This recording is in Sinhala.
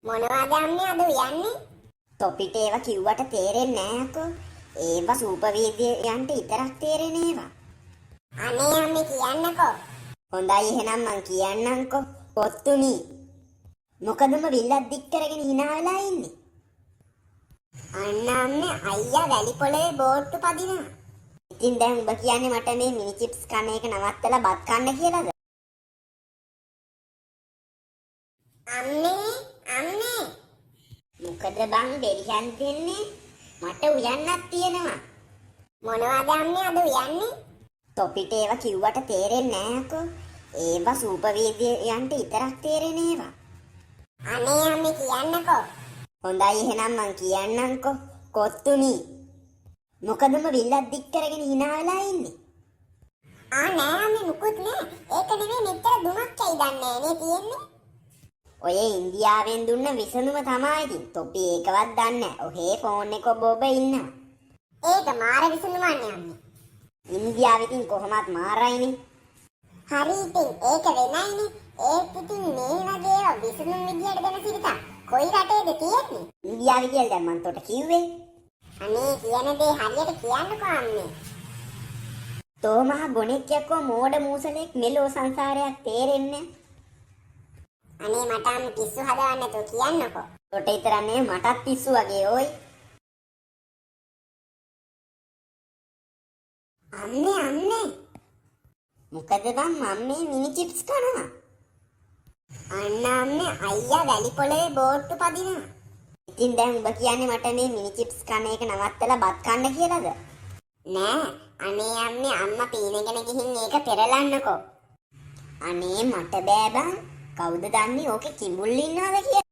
මොනවද අම්මේ අද උයන්නේ? තොපිට ඒවා කිව්වට තේරෙන්නේ නෑ අකෝ. ඒවා සූපවේදියන්ට විතරක් තේරෙන ඒවා. අනේ අම්මේ කියන්නකෝ. හොඳයි එහෙනම් මං කියන්නම්කෝ. පොත්තුනි. මොකදම විල්ලක් දික් කරගෙන hina වෙලා ඉන්නේ. අන්න අම්මේ අයියා වැලි පොළවේ බෝට්ටු පදිනවා. ඉතින් දැන් ඔබ කියන්නේ මට මේ මිනි චිප්ස් කන එක නවත්තලා බත් කන්න කියලාද? අම්මේ මොකද බං දෙරියන් දෙන්නේ? මට උයන්නක් තියෙනවා. මොනවද අම්මේ අද උයන්නේ? තොපිට ඒවා කිව්වට තේරෙන්නේ නෑ අකෝ. ඒවා සූපවේදියන්ට විතරක් තේරෙන ඒවා. අනේ අම්මේ කියන්නකෝ. හොඳයි එහෙනම් මං කියන්නම්කෝ. කොත්තුනි. මොකදම විල්ලක් දික් කරගෙන hina වෙලා ඉන්නේ. නෑ අම්මේ මුකුත් නෑ. ඒක නෙවෙයි මෙච්චර දුමක් ඇයිදන්නේ නේ තියෙන්නේ. ඔය ඉන්දියාවෙන් දුන්න විසඳුම තමයි ඉතින්. තොපි ඒකවත් දන්නේ නෑ. ඔහේ ෆෝන් එක ඔබ ඉන්නවා. ඒක මාර විසඳුමක් නේ අම්මේ. ඉන්දියාවෙ ඉතින් කොහොමත් මාරයිනේ. හරි ඉතින් ඒක වෙනයිනේ. ඒත් ඉතින් මේ වගේ විසඳුම් විදියට දෙන සිරිතක් කොයි රටේද තියෙන්නේ? ඉන්දියාවෙ කියලා දැන් මං තොට කිව්වේ. අනේ කියන දේ හරියට කියන්නකෝ අම්මේ. තෝ මහ ගොනෙක් යකෝ මෝඩ මූසලෙක් මෙලෝ සංසාරයක් තේරෙන්නේ. අනේ මට අම්මේ පිස්සු හදවන්න නැතුව කියන්නකෝ. තොට ඉතරන්නේ මටත් පිස්සු වගේ ඕයි. අම්මේ මොකද බං මම මේ මිනි චිප්ස් කනවා. අන්න අම්මේ අයියා වැලි පොළවේ බෝට්ටු පදිනවා. ඉතින් දැන් ඔබ කියන්නේ මට මේ මිනි චිප්ස් කන එක නවත්තලා බත් කන්න කියලාද? නෑ අනේ අම්මේ අම්මා පීනගෙන ගිහින් ඒක පෙරලන්නකෝ. අනේ මට බෑ බං. කවුද දන්නේ ඕකේ කිඹුල් ඉන්නවද කියලා?